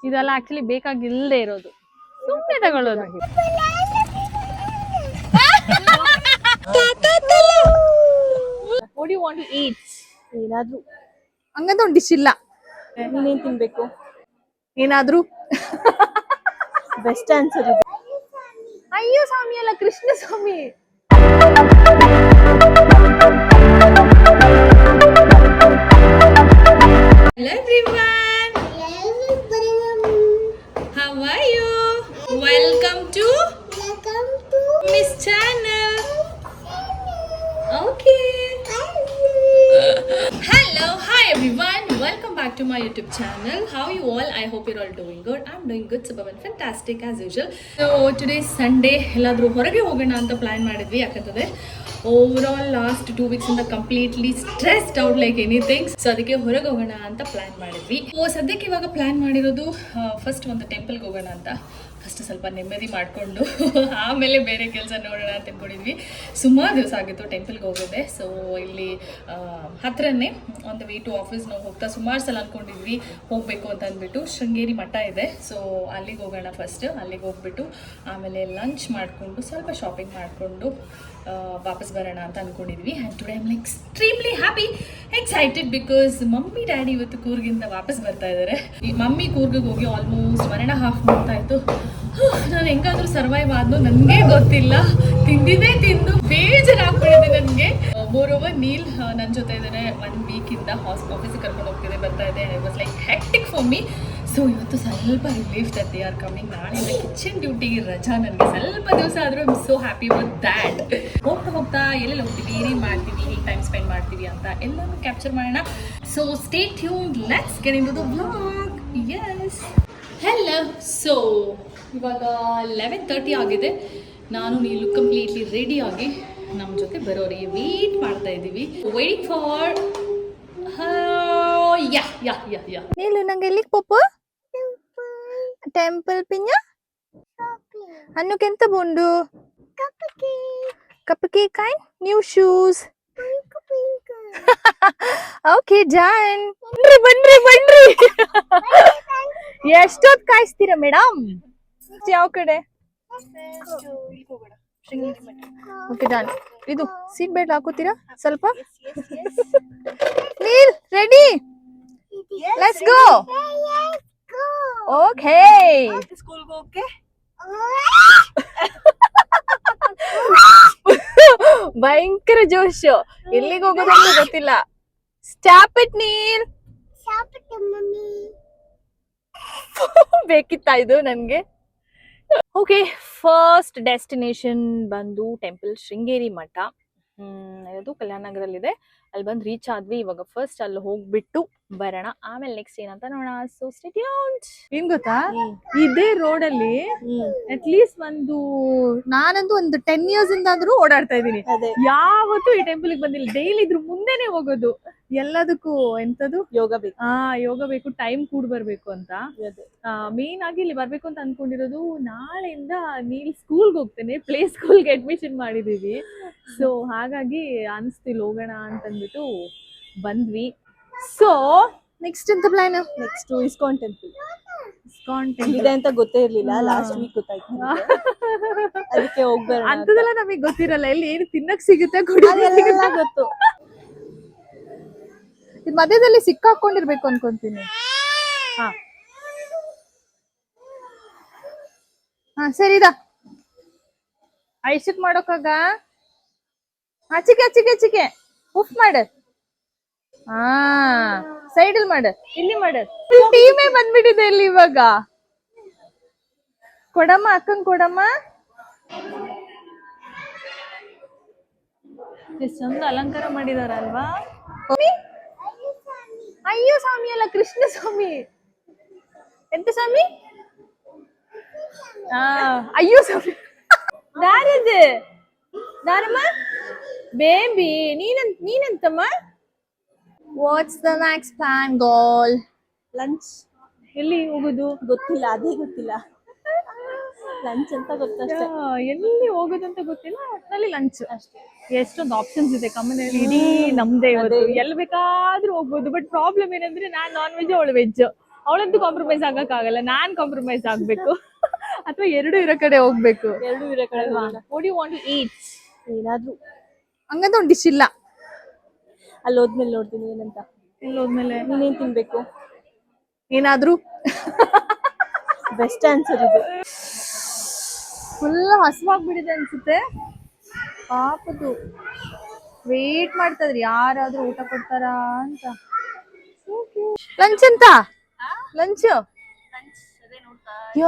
ಇದೆಲ್ಲ ಆಕ್ಚುಲಿ ಬೇಕಾಗಿಲ್ಲದೆ ಇರೋದು, ಸುಮ್ಮನೆ ತಗೊಳ್ಳೋದು. What do you want to eat? ಏನಾದ್ರೂ ಹಂಗಂತ ಒಂದು ಡಿಶ್ ಇಲ್ಲ. ನೀನೇನ್ ತಿನ್ಬೇಕು? ಏನಾದ್ರೂ ಬೆಸ್ಟ್ ಆನ್ಸರ್ ಇದು. ಅಯ್ಯೋ ಸ್ವಾಮಿ ಅಲ್ಲ, ಕೃಷ್ಣ ಸ್ವಾಮಿ. Hello everyone. How are you? Welcome to Miss Channel. Okay. Hello, hi everyone. Welcome back to my YouTube channel. How are you all? I hope you're all doing good. I'm doing good, superb and fantastic as usual. So today is Sunday. ಎಲ್ಲಾದ್ರೂ ಹೊರಗೆ ಹೋಗೋಣ ಅಂತ plan ಮಾಡಿದ್ವಿ. ಯಾಕಂತಂದ್ರೆ overall last 2 weeks ಇಂದ completely stressed out like anything. So ಅದಕ್ಕೆ ಹೊರಗೆ ಹೋಗೋಣ ಅಂತ ಪ್ಲಾನ್ ಮಾಡಿದ್ವಿ. ಸದ್ಯಕ್ಕೆ ಇವಾಗ ಪ್ಲಾನ್ ಮಾಡಿರೋದು ಫಸ್ಟ್ ಒಂದು ಟೆಂಪಲ್ಗೆ ಹೋಗೋಣ ಅಂತ. ಫಸ್ಟ್ ಸ್ವಲ್ಪ ನೆಮ್ಮದಿ ಮಾಡಿಕೊಂಡು ಆಮೇಲೆ ಬೇರೆ ಕೆಲಸ ನೋಡೋಣ ಅಂತ ಅಂದ್ಕೊಂಡಿದ್ವಿ. ಸುಮಾರು ದಿವಸ ಆಗಿತ್ತು ಟೆಂಪಲ್ಗೆ ಹೋಗೋದೆ. ಸೊ ಇಲ್ಲಿ ಹತ್ರನೇ on the way to office ನಾವು ಹೋಗ್ತಾ ಸುಮಾರು ಸಲ ಅಂದ್ಕೊಂಡಿದ್ವಿ ಹೋಗಬೇಕು ಅಂತ ಅಂದ್ಬಿಟ್ಟು. ಶೃಂಗೇರಿ ಮಠ ಇದೆ, ಸೊ ಅಲ್ಲಿಗೆ ಹೋಗೋಣ ಫಸ್ಟ್. ಅಲ್ಲಿಗೆ ಹೋಗ್ಬಿಟ್ಟು ಆಮೇಲೆ ಲಂಚ್ ಮಾಡಿಕೊಂಡು ಸ್ವಲ್ಪ ಶಾಪಿಂಗ್ ಮಾಡಿಕೊಂಡು ವಾಪಸ್ ಬರೋಣ ಅಂತ ಅಂದ್ಕೊಂಡಿದ್ವಿ. And today I'm extremely happy, excited because mummy daddy ಇವತ್ತು ಕೂರ್ಗಿಂದ ವಾಪಸ್ ಬರ್ತಾ ಇದ್ದಾರೆ. ಈ ಮಮ್ಮಿ ಕೂರ್ಗಿಗೆ ಹೋಗಿ ಆಲ್ಮೋಸ್ಟ್ 1.5 month ಆಯಿತು. ನಾನು ಹೆಂಗಾದ್ರೂ ಸರ್ವೈವ್ ಆದ್ನು ನನಗೆ ಗೊತ್ತಿಲ್ಲ. ತಿಂದಿದ್ದೇ ತಿಂದು ಬೇಜಾರಾಗ್ಬಿಟ್ಟಿದೆ ನನಗೆ. ಮೋರೋವರ್ ನೀಲ್ ನನ್ನ ಜೊತೆ ಇದ್ದಾರೆ. 1 weekಯಿಂದ ಆಫೀಸಿಗೆ ಕರ್ಕೊಂಡು ಹೋಗ್ತಿದೆ, ಬರ್ತಾ ಇದೆ. It was like hectic for me. So ಇವತ್ತು ಸ್ವಲ್ಪ relief that they are coming. ನಾಳೆಯಿಂದ ಕಿಚನ್ ಡ್ಯೂಟಿಗೆ ರಜಾ ನನಗೆ. ಸ್ವಲ್ಪ ದಿವಸ ಆದರೂ I am so happy with that. ಹೋಗ್ತಾ ಎಲ್ಲೆಲ್ಲ ಹೋಗ್ತೀವಿ, ಏನೇನು ಮಾಡ್ತೀವಿ, ಹೇಗೆ ಟೈಮ್ ಸ್ಪೆಂಡ್ ಮಾಡ್ತೀವಿ ಅಂತ ಎಲ್ಲನೂ ಕ್ಯಾಪ್ಚರ್ ಮಾಡೋಣ. So stay tuned, let's get into the vlog. Yes, hello. So ಇವಾಗ 11:30 ಆಗಿದೆ. ನಾನು ನೀನು ಕಂಪ್ಲೀಟ್ಲಿ ರೆಡಿ ಆಗಿ ನಮ್ಮ ಜೊತೆ ಬರೋರಿಗೆ ವೇಟ್ ಮಾಡ್ತಾ ಇದ್ದೀವಿ. ವೇಟಿಂಗ್ ಫಾರ್ ಯಾ. ನೀನು ನಂಗೆ ಎಲ್ಲಿಗೆ ಪೋಪು? ಟೆಂಪಲ್ ಪಿಂಜ ಅನ್ನಕ್ಕೆಂತ ಬೊಂಡು ಕಪ್ಪಕ್ಕೆ ಕಾಯ್ ನ್ಯೂ ಶೂಸ್. ಓಕೆ ಜಾನ್, ಬನ್ರಿ. ಎಷ್ಟೊತ್ತು ಕಾಯಿಸ್ತೀರಾ ಮೇಡಮ್? ಯಾವ ಕಡೆ? Okay done. ಇದು ಸೀಟ್ ಬೆಲ್ಟ್ ಹಾಕೋತೀರಾ ಸ್ವಲ್ಪ? Neel ready, let's go. Okay, ಸ್ಕೂಲ್ಗೆ ಹೋಗಕ್ಕೆ ಭಯಂಕರ ಜೋಶು. ಎಲ್ಲಿಗೆ ಹೋಗೋದಂತ ಗೊತ್ತಿಲ್ಲ. Stop it Neel. ಬೇಕಿತ್ತಾ ಇದು ನನ್ಗೆ? ಓಕೆ, ಫಸ್ಟ್ ಡೆಸ್ಟಿನೇಷನ್ ಬಂದು ಟೆಂಪಲ್ ಶೃಂಗೇರಿ ಮಠ. ಅದು ಕಲ್ಯಾಣ ನಗರಲ್ಲಿದೆ. ಅಲ್ಲಿ ಬಂದು ರೀಚ್ ಆದ್ವಿ. ಇವಾಗ ಫಸ್ಟ್ ಅಲ್ಲಿ ಹೋಗ್ಬಿಟ್ಟು ಬರೋಣ, ಆಮೇಲೆ ನೆಕ್ಸ್ಟ್ ಏನಂತ ನೋಡೋಣ. So stay tuned. ಏನ್ ಗೊತ್ತಾ, ಇದೇ ರೋಡ್ ಅಲ್ಲಿ ಅಟ್ ಲೀಸ್ಟ್ ನಾನಂತೂ ಒಂದು 10 years ಇಂದಾದ್ರೂ ಓಡಾಡ್ತಾ ಇದ್ದೀನಿ. ಯಾವತ್ತೂ ಈ ಟೆಂಪಲ್ ಬಂದಿಲ್ಲ. ಡೈಲಿ ಇದ್ರ ಮುಂದೆನೆ ಹೋಗೋದು. ಎಲ್ಲದಕ್ಕೂ ಎಂತದು ಯೋಗ ಬೇಕು, ಟೈಮ್ ಕೂಡ ಬರ್ಬೇಕು ಅಂತ. ಮೇನ್ ಆಗಿ ಇಲ್ಲಿ ಬರ್ಬೇಕು ಅಂತ ಅನ್ಕೊಂಡಿರೋದು. ನಾಳೆಯಿಂದ ನೀಲ್ ಸ್ಕೂಲ್ಗೆ ಹೋಗ್ತೇನೆ, ಪ್ಲೇ ಸ್ಕೂಲ್ಗೆ ಅಡ್ಮಿಷನ್ ಮಾಡಿದೀವಿ. ಸೊ ಹಾಗಾಗಿ ಅನ್ಸ್ತಿಲ್ಲ ಹೋಗೋಣ ಅಂತಂದ್ಬಿಟ್ಟು ಬಂದ್ವಿ. ಸೊ ನೆಕ್ಸ್ಟ್ ಎಂತ ಪ್ಲಾನ್? ನೆಕ್ಸ್ಟ್ ಇಸ್ಕಾನ್ ಟೆಂಪಲ್ ಇದೆ ಅಂತ ಗೊತ್ತೇ ಇರ್ಲಿಲ್ಲ. ಲಾಸ್ಟ್ ವೀಕ್ ಗೊತ್ತಾಯ್ತು, ಅದಕ್ಕೆ ಹೋಗ್ಬರೋಣ. ಅಂತದೆಲ್ಲ ನಮಗೆ ಗೊತ್ತಿರಲ್ಲ. ಎಲ್ಲಿ ಏನು ತಿನ್ನಕ್ ಸಿಗುತ್ತೆ ಗೊತ್ತು. ಇದು ಮಧ್ಯದಲ್ಲಿ ಸಿಕ್ಕಾಕೊಂಡಿರ್ಬೇಕು ಅನ್ಕೊಂತೀನಿ. ಸರಿದಾ ಐಶಕ್ ಮಾಡೋಕಾಗ ಆಚಿಕೆ ಉಫ್ ಮಾಡ. ಸೈಡಲ್ ಮಾಡ, ಇಲ್ಲಿ ಮಾಡ. ಟೀಮೇ ಬಂದ್ಬಿಟ್ಟಿದೆ ಇಲ್ಲಿ ಇವಾಗ. ಕೊಡಮ್ಮ, ಅಕ್ಕಂಗ್ ಕೊಡಮ್ಮ. ಎಷ್ಟು ಚಂದ ಅಲಂಕಾರ ಮಾಡಿದಾರಲ್ವಾ? ಅಯ್ಯೋ ಸ್ವಾಮಿ ಅಲ್ಲ, ಕೃಷ್ಣ ಸ್ವಾಮಿ. ಎಂತ ಸ್ವಾಮಿ? ಅಯ್ಯೋ ಸ್ವಾಮಿ. ದಾರಮ್ಮ ಬೇಬಿ, ನೀನಂತಮ್ಮ? What's the next plan goal? Lunch. ಎಲ್ಲಿ ಹೋಗುದು ಗೊತ್ತಿಲ್ಲ, ಅದೇ ಗೊತ್ತಿಲ್ಲ. ಲಂಚ್ ಅಂತ ಗೊತ್ತಷ್ಟೇ, ಎಲ್ಲಿ ಹೋಗೋದು ಅಂತ ಗೊತ್ತಿಲ್ಲ. ಒಟ್ಟಿನಲ್ಲಿ ಲಂಚ್ ಅಷ್ಟೇ. ಎಷ್ಟೊಂದು ಆಪ್ಷನ್ಸ್ ಇದೆ ಕಮ್ಮನಲ್ಲಿ. ಇಡೀ ನಮ್ದೇ ಇವತ್ತು, ಎಲ್ಲಿ ಬೇಕಾದ್ರೂ ಹೋಗ್ಬೋದು. ಬಟ್ ಪ್ರಾಬ್ಲಮ್ ಏನಂದ್ರೆ ನಾನ್ ನಾನ್ ವೆಜ್, ಅವಳು ವೆಜ್. ಅವಳಂತೂ ಕಾಂಪ್ರಮೈಸ್ ಆಗಕ್ಕಾಗಲ್ಲ, ನಾನ್ ಕಾಂಪ್ರಮೈಸ್ ಆಗ್ಬೇಕು ಅಥವಾ ಎರಡು ಇರೋ ಕಡೆ ಹೋಗ್ಬೇಕು. ಎರಡು ಇರೋ ಕಡೆ ಅಲ್ವಾ? What you want to eat? ಏನಾದ್ರೂ ಹಂಗಂತ ಒಂದು ಡಿಶ್ ಇಲ್ಲ. ಅಲ್ಲಿ ಹೋದ್ಮೇಲೆ ನೋಡ್ತೀನಿ ಏನಂತ. ಇಲ್ಲಿ ಹೋದ್ಮೇಲೆ ನೀನೇನ್ ತಿನ್ಬೇಕು? ಏನಾದ್ರೂ. ಬೆಸ್ಟ್ ಆನ್ಸರ್ ಇದು. ಫುಲ್ ಹಸುವಾಗ್ಬಿಟ್ಟಿದೆ ಅನ್ಸುತ್ತೆ ಪಾಪದು. ವೇಟ್ ಮಾಡ್ತಾಯಿದ್ರಿ ಯಾರಾದ್ರೂ ಊಟ ಕೊಡ್ತಾರಾ ಅಂತ. ಲಂಚ್ ಅಂತ ಲಂಚ್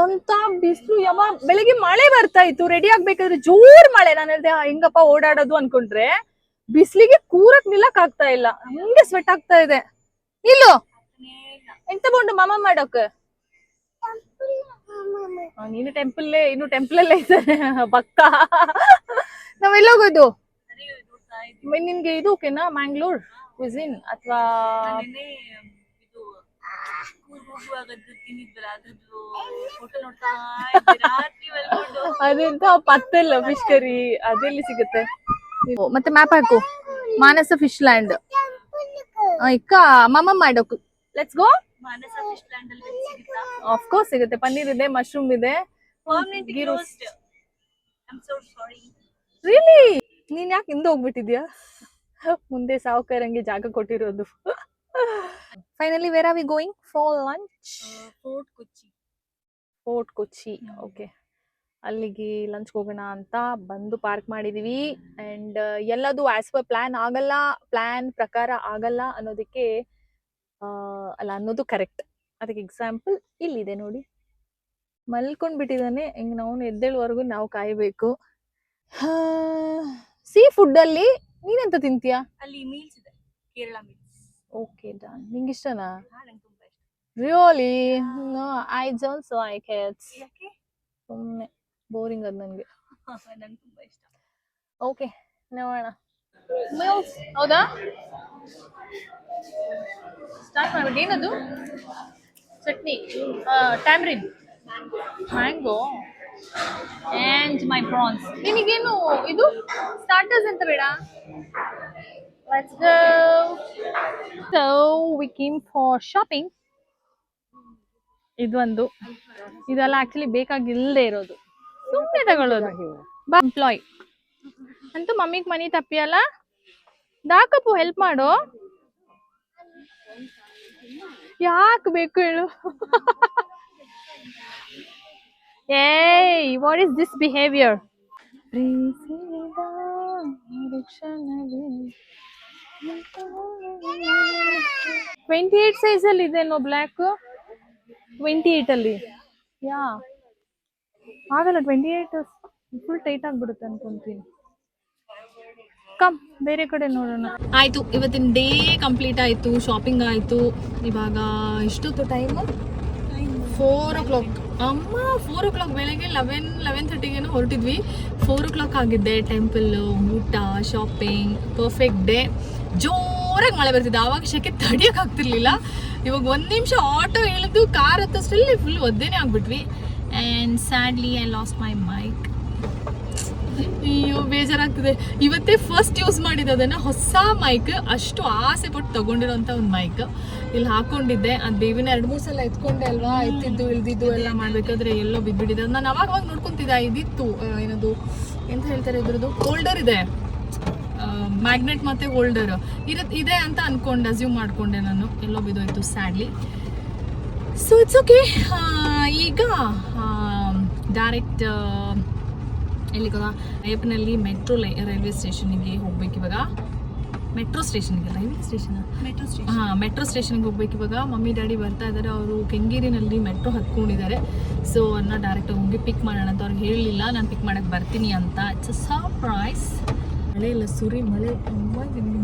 ಎಂತ ಬಿಸಿಲು ಯಮ್ಮ. ಬೆಳಿಗ್ಗೆ ಮಳೆ ಬರ್ತಾ ಇತ್ತು, ರೆಡಿ ಆಗ್ಬೇಕಾದ್ರೆ ಜೋರ್ ಮಳೆ. ನಾನು ಹೇಳ್ದೆ ಹೆಂಗಪ್ಪ ಓಡಾಡೋದು ಅನ್ಕೊಂಡ್ರೆ ಬಿಸಿಲಿಗೆ ಕೂರಕ್ ನಿಲ್ಲಕ್ ಆಗ್ತಾ ಇಲ್ಲ, ಹಂಗೆ ಸ್ವೆಟ್ ಆಗ್ತಾ ಇದೆ. ಇಲ್ಲೋ ಎಂತ ಕೊಂಡು ಮಾಮ ಮಾಡೋಕ್? ನೀನು ಇನ್ನು ಟೆಂಪಲ್ ಅಲ್ಲೇ ಇದ್ದಾರೆ ಬಕ್ಕ. ನಾವೆಲ್ಲ ಹೋಗೋದು? ನಿನ್ಗೆ ಇದು ಓಕೆನಾ, ಮ್ಯಾಂಗ್ಳೂರ್ ಕ್ವಿಸಿನ್ ಅಥವಾ ಅದೆಂತ ಪತ್ತಲ್ಲ ಫಿಶ್ ಕರಿ ಅದೆಲ್ಲಿ ಸಿಗುತ್ತೆ? ಮತ್ತೆ ಮ್ಯಾಪ್ ಹಾಕು, ಮಾನಸ ಫಿಶ್ ಲ್ಯಾಂಡ್. ಇಕ್ಕ ಮಮ್ಮ ಮಾಡೋಕು. Let's go. ಆಫ್ ಕೋರ್ಸ್ ಸಿಗುತ್ತೆ. ಪನ್ನೀರ್ ಇದೆ, ಮಶ್ರೂಮ್ ಇದೆ. ರಿಯಲಿ? ನೀನ್ ಯಾಕೆ ಹಿಂದೆ ಹೋಗ್ಬಿಟ್ಟಿದ್ಯಾ? ಮುಂದೆ ಸಾವುಕಾರಂಗೆ ಜಾಗ ಕೊಟ್ಟಿರೋದು. Finally where are we going for lunch? Fort Kochi. Okay, ಅಲ್ಲಿಗೆ ಲಂಚ್ ಹೋಗೋಣ ಅಂತ ಬಂದು ಪಾರ್ಕ್ ಮಾಡಿದೀವಿ. ಅಂಡ್ ಎಲ್ಲದು ಆಸ್ ಪರ್ ಪ್ಲಾನ್ ಆಗಲ್ಲ, ಪ್ಲಾನ್ ಪ್ರಕಾರ ಆಗಲ್ಲ ಅನ್ನೋದಕ್ಕೆ ಅಲ್ಲ ಅನ್ನೋದು ಕರೆಕ್ಟ್. ಅದಕ್ಕೆ ಎಕ್ಸಾಂಪಲ್ ಇಲ್ಲಿದೆ ನೋಡಿ, ಮಲ್ಕೊಂಡ್ ಬಿಟ್ಟಿದ್ದಾನೆ. ಹಿಂಗ್ ನಾವು ಎದ್ದೇಳುವರೆಗೂ ನಾವು ಕಾಯ್ಬೇಕು. ಸೀ ಫುಡ್ ಅಲ್ಲಿ ನೀನೆಂತ ತಿಂತೀಯಾ? ಅಲ್ಲಿ ಮೀಲ್ಸ್ ಇದೆ, ಕೇರಳ ಮೀಲ್ಸ್. Okay done. ನಿಂಗೆ ಇಷ್ಟನಾ? ನಂಗೆ ತುಂಬಾ ಇಷ್ಟ. Really? No, I don't like it. ಯಾಕೆ? ಸುಮ್ಮನೆ ಬೋರಿಂಗ್ ಅದು ನನಗೆ. ನಂಗೆ ತುಂಬಾ ಇಷ್ಟ. ಓಕೆ, ನೋಡೋಣ. ಮೀಲ್ಸ್ ಹೌದಾ? ಸ್ಟಾರ್ಟ್ ಮಾಡ್ಬೇಕು. ಏನದು? Chutney, tamarind, mango and my prawns. ನಿನಗೇನು ಇದು ಸ್ಟಾರ್ಟರ್ಸ್ ಅಂತ ಬೇಡ? Let's go. So we came for shopping. ಇದೊಂದು, ಇದೆಲ್ಲ ಆಕ್ಚುಲಿ ಬೇಕಾಗಿಲ್ಲದೆ ಇರೋದು, ಸುಮ್ಮನೆ ತಗೊಳ್ಳೋದು. ಎಂಪ್ಲಾಯ್ ಅಂತೂ ಮಮ್ಮಿಗೆ ಮನಿ ತಪ್ಪಿಯಲ್ಲ. ದಾಕಪ್ಪು ಹೆಲ್ಪ್ ಮಾಡು. ಯಾಕೆ ಬೇಕು ಹೇಳು? ಏಯ್, what is this behaviour? 28 size ಅಲ್ಲಿ ಇದೆನೋ ಬ್ಲ್ಯಾಕ್. 28 ಅಲ್ಲಿ ಯಾ ಆಗಲ್ಲ. 28 ಫುಲ್ ಟೈಟ್ ಆಗ್ಬಿಡುತ್ತೆ ಅನ್ಕೊಂತೀನಿ. ಕಮ್ ಬೇರೆ ಕಡೆ ನೋಡೋಣ. ಆಯ್ತು, ಇವತ್ತಿನ ಡೇ ಕಂಪ್ಲೀಟ್ ಆಯ್ತು, ಶಾಪಿಂಗ್ ಆಯ್ತು. ಇವಾಗ ಎಷ್ಟೊತ್ತು ಟೈಮು? 4 o'clock. ಅಮ್ಮ 4 o'clock ಬೆಳಗ್ಗೆ 11:30 ಹೊರಟಿದ್ವಿ. 4 o'clock ಆಗಿದ್ದೆ. ಟೆಂಪಲ್, ಊಟ, ಶಾಪಿಂಗ್, ಪರ್ಫೆಕ್ಟ್ ಡೇ. ಜೋರಾಗಿ ಮಳೆ ಬರ್ತಿದ್ದೆ, ಆವಾಗ ಶೆಕೆ ತಡಿಯಕ್ಕೆ ಆಗ್ತಿರ್ಲಿಲ್ಲ. ಇವಾಗ 1 ನಿಮಿಷ ಆಟೋ ಇಳಿದು ಕಾರ್ ಹತ್ತಷ್ಟರಲ್ಲಿ ಫುಲ್ ಒದ್ದೇನೆ ಆಗ್ಬಿಟ್ವಿ. And sadly I lost my mic. ಅಯ್ಯೋ ಬೇಜಾರಾಗ್ತದೆ. ಇವತ್ತೇ ಫಸ್ಟ್ ಯೂಸ್ ಮಾಡಿದ್ದೆ ಅದನ್ನು, ಹೊಸ ಮೈಕ್. ಅಷ್ಟು ಆಸೆ ಪಟ್ಟು ತಗೊಂಡಿರೋಂಥ ಒಂದು ಮೈಕ್ ಇಲ್ಲಿ ಹಾಕೊಂಡಿದ್ದೆ. ಅದು ಬೇವಿನ 2-3 ಸಲ ಎತ್ಕೊಂಡೆ ಅಲ್ವಾ, ಎತ್ತಿದ್ದು ಇಳ್ದಿದ್ದು ಎಲ್ಲ ಮಾಡ್ಬೇಕಾದ್ರೆ ಎಲ್ಲೋ ಬಿದ್ದುಬಿಟ್ಟಿದೆ. ನಾನು ಅವಾಗ ನೋಡ್ಕೊಂತಿದ್ದೆ. ಇದಿತ್ತು ಏನದು ಎಂತ ಹೇಳ್ತಾರೆ ಇದ್ರದ್ದು, ಹೋಲ್ಡರ್ ಇದೆ, ಮ್ಯಾಗ್ನೆಟ್ ಮತ್ತೆ ಹೋಲ್ಡರ್ ಇದೆ ಅಂತ ಅನ್ಕೊಂಡೆ, ಅಸ್ಯೂಮ್ ಮಾಡ್ಕೊಂಡೆ ನಾನು. ಎಲ್ಲೋ ಬಿದ್ದೋಯ್ತು ಸ್ಯಾಡ್ಲಿ. So it's okay. ಈಗ ಡೈರೆಕ್ಟ್ ಎಲ್ಲಿ ಗೊತ್ತಾ, ಅಯ್ಯಪ್ಪನಲ್ಲಿ ಮೆಟ್ರೋ ರೈಲ್ವೆ ಸ್ಟೇಷನ್ಗೆ ಹೋಗ್ಬೇಕು ಇವಾಗ. ಮೆಟ್ರೋ ಸ್ಟೇಷನ್ಗೆ, ರೈಲ್ವೆ ಸ್ಟೇಷನ್, ಮೆಟ್ರೋ ಸ್ಟೇಷನ್ಗೆ ಹೋಗ್ಬೇಕು ಇವಾಗ. ಮಮ್ಮಿ ಡ್ಯಾಡಿ ಬರ್ತಾ ಇದ್ದಾರೆ, ಅವರು ಕೆಂಗೇರಿನಲ್ಲಿ ಮೆಟ್ರೋ ಹತ್ಕೊಂಡಿದ್ದಾರೆ. ಸೊ ಅದನ್ನ ಡೈರೆಕ್ಟಾಗಿ ಹೋಗಿ ಪಿಕ್ ಮಾಡೋಣ ಅಂತ. ಅವ್ರಿಗೆ ಹೇಳಲಿಲ್ಲ ನಾನು ಪಿಕ್ ಮಾಡೋಕ್ಕೆ ಬರ್ತೀನಿ ಅಂತ. It's a surprise. ಮಳೆ ಇಲ್ಲ, ಸುರಿ ಮಳೆ. ಅಮ್ಮ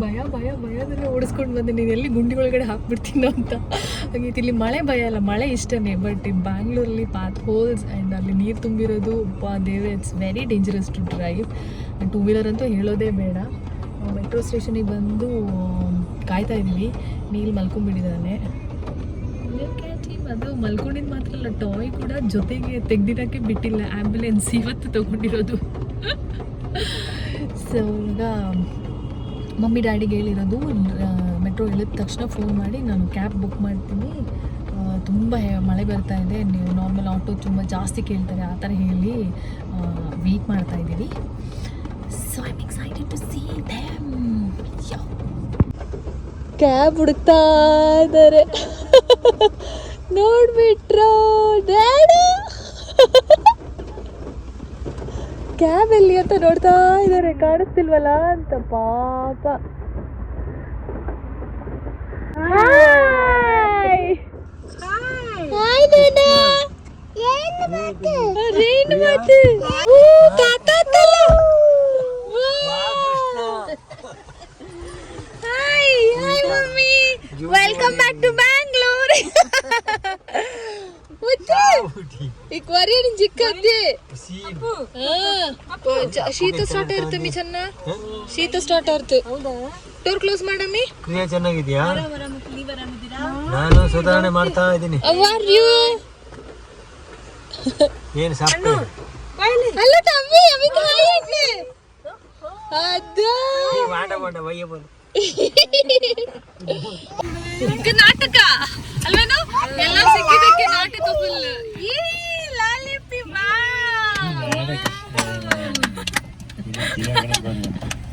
ಭಯದಲ್ಲೇ ಓಡಿಸ್ಕೊಂಡು ಬಂದೆ, ನೀನು ಎಲ್ಲಿ ಗುಂಡಿ ಒಳಗಡೆ ಹಾಕ್ಬಿಡ್ತೀನೋ ಅಂತ ಹಾಗೈತಿ. ಇಲ್ಲಿ ಮಳೆ ಭಯ ಅಲ್ಲ, ಮಳೆ ಇಷ್ಟನೇ. ಬಟ್ ಈ ಬ್ಯಾಂಗ್ಳೂರಲ್ಲಿ ಪಾತ್ ಹೋಲ್ಸ್ ಆ್ಯಂಡ್ ಅಲ್ಲಿ ನೀರು ತುಂಬಿರೋದು, ದೇವ್ರೆ, it's very dangerous to drive. And 2 wheeler ಅಂತೂ ಹೇಳೋದೇ ಬೇಡ. ಮೆಟ್ರೋ ಸ್ಟೇಷನಿಗೆ ಬಂದು ಕಾಯ್ತಾ ಇದ್ದೀವಿ. ನೀಲ್ ಮಲ್ಕೊಂಡ್ಬಿಟ್ಟಿದ್ದಾನೆ. ಅದು ಮಲ್ಕೊಂಡಿದ್ದು ಮಾತ್ರ ಅಲ್ಲ, ಟಾಯ್ ಕೂಡ ಜೊತೆಗೆ ತೆಗ್ದಿಡೋಕ್ಕೆ ಬಿಟ್ಟಿಲ್ಲ. ಆ್ಯಂಬುಲೆನ್ಸ್ ಇವತ್ತು ತೊಗೊಂಡಿರೋದು. ಸೊ ಈಗ ಮಮ್ಮಿ ಡ್ಯಾಡಿಗೆ ಹೇಳಿರೋದು, ಮೆಟ್ರೋ ಇಳಿದ ತಕ್ಷಣ ಫೋನ್ ಮಾಡಿ ನಾನು ಕ್ಯಾಬ್ ಬುಕ್ ಮಾಡ್ತೀನಿ, ತುಂಬ ಮಳೆ ಬರ್ತಾ ಇದೆ, ನೀವು ನಾರ್ಮಲ್ ಆಟೋ ತುಂಬ ಜಾಸ್ತಿ ಕೇಳ್ತಾರೆ ಆ ಥರ ಹೇಳಿ ವೆಯ್ಟ್ ಮಾಡ್ತಾ ಇದ್ದೀವಿ. So I am excited to see them. Cab ಹುಡುಕ್ತಾ ಇದ್ದಾರೆ, ನೋಡ್ಬಿಟ್ರೋ ಡ್ಯಾಡು ಕ್ಯಾಬ್ ಎಲ್ಲಿ ಅಂತ ನೋಡ್ತಾ ಇದ್ದಾರೆ, ಕಾಣಿಸ್ತಿಲ್ವಲ್ಲ ಅಂತ ಪಾಪ. Welcome back to Bangalore. ಇಕ್ವರಿ ಜಿಕ್ಕದ್ದೆ ಶೀತ ಸ್ಟಾರ್ಟ್ ಇರುತ್ತೆ ಮಿ ಚೆನ್ನ, ಶೀತ ಸ್ಟಾರ್ಟ್ ಆಯ್ತು. ಡೋರ್ ಕ್ಲೋಸ್ ಮಾಡಮ್ಮಿ. ಕ್ರಿಯೆ ಚೆನ್ನಾಗಿದ್ಯಾ? ನಾನು ಸುಧಾರಣೆ ಮಾಡ್ತಾ ಇದ್ದೀನಿ. ಏನ್ ಸಾಪ್ಟು ಅಲ್ಲ ತಮ್ಮಿ ಅವಿ ಕಾಯಿಟ್ನೆ ಅದ ವಾಡ ವಾಡ ವಯ್ಯಬೋದು ನಾಟಕ ಅಲ್ವೇನು? ಎಲ್ಲ ಸಿಕ್ಕಿದಕ್ಕೆ ನಾಟಕ ಫುಲ್. ಈ ಲಾಲಿಪಿ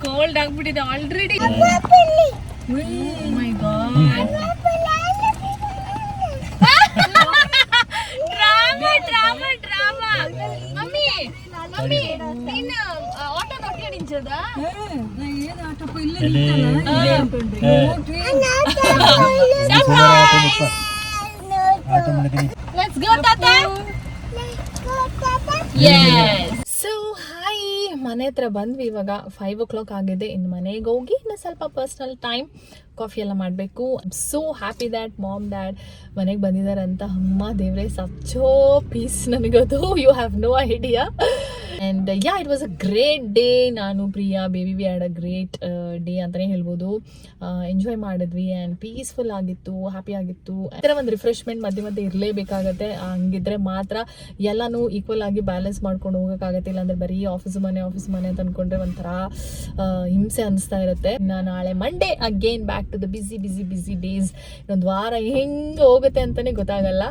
ಕೋಲ್ಡ್ ಆಗ್ಬಿಟ್ಟಿದೆ already. My god, drama drama drama. Mummy mummy ನೀನು ಆಟೋ ನೋಡ್ಕೊಂಡಿಂಚದ? Let's go tata. Yes. So hi, ಮನೆ ಹತ್ರ ಬಂದ್ವಿ. ಇವಾಗ 5 o'clock ಆಗಿದೆ. ಇನ್ನು ಮನೆಗೆ ಹೋಗಿ ಇನ್ನು ಸ್ವಲ್ಪ ಪರ್ಸ್ನಲ್ ಟೈಮ್, ಕಾಫಿ ಎಲ್ಲ ಮಾಡಬೇಕು. I am so happy that mom dad ಮನೆಗೆ ಬಂದಿದ್ದಾರೆ ಅಂತ. ಅಮ್ಮ ದೇವ್ರೆ, ಸಚ್ಚೋ ಪೀಸ್ ನನಗದು, you have no idea. And yeah, it was a great day. ನಾನು Priya baby we had a great day ಅಂತಲೇ ಹೇಳ್ಬೋದು. ಎಂಜಾಯ್ ಮಾಡಿದ್ವಿ ಆ್ಯಂಡ್ ಪೀಸ್ಫುಲ್ ಆಗಿತ್ತು, ಹ್ಯಾಪಿ ಆಗಿತ್ತು. ಆ ಥರ ಒಂದು ರಿಫ್ರೆಶ್ಮೆಂಟ್ ಮಧ್ಯೆ ಮಧ್ಯೆ ಇರಲೇಬೇಕಾಗತ್ತೆ. ಹಂಗಿದ್ರೆ ಮಾತ್ರ ಎಲ್ಲನೂ ಈಕ್ವಲ್ ಆಗಿ ಬ್ಯಾಲೆನ್ಸ್ ಮಾಡ್ಕೊಂಡು ಹೋಗೋಕ್ಕಾಗತ್ತೆ. ಇಲ್ಲಾಂದ್ರೆ ಬರೀ ಆಫೀಸ್ ಮನೆ ಅಂತ ಅಂದ್ಕೊಂಡ್ರೆ ಒಂಥರ ಹಿಂಸೆ ಅನಿಸ್ತಾ ಇರುತ್ತೆ. ಇನ್ನು ನಾಳೆ Monday again back to the busy days. ಇನ್ನೊಂದು ವಾರ ಹೆಂಗೆ ಹೋಗುತ್ತೆ ಅಂತಲೇ ಗೊತ್ತಾಗಲ್ಲ.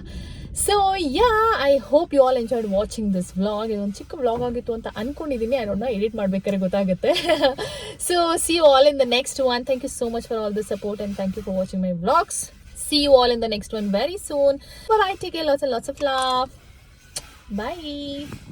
So yeah, I hope you all enjoyed watching this vlog. ಇದೊಂದು ಚಿಕ್ಕ ವ್ಲಾಗ್ ಆಗಿತ್ತು ಅಂತ ಅನ್ಕೊಂಡಿದ್ದೀನಿ. ಐ ಡೋಂಟ್ ನೋ, ಎಡಿಟ್ ಮಾಡ್ಬೇಕಾದ್ರೆ ಗೊತ್ತಾಗುತ್ತೆ. So see you all in the next one. Thank you so much for all the support and thank you for watching my vlogs. See you all in the next one very soon. Bye, take care, lots and lots of love. Bye.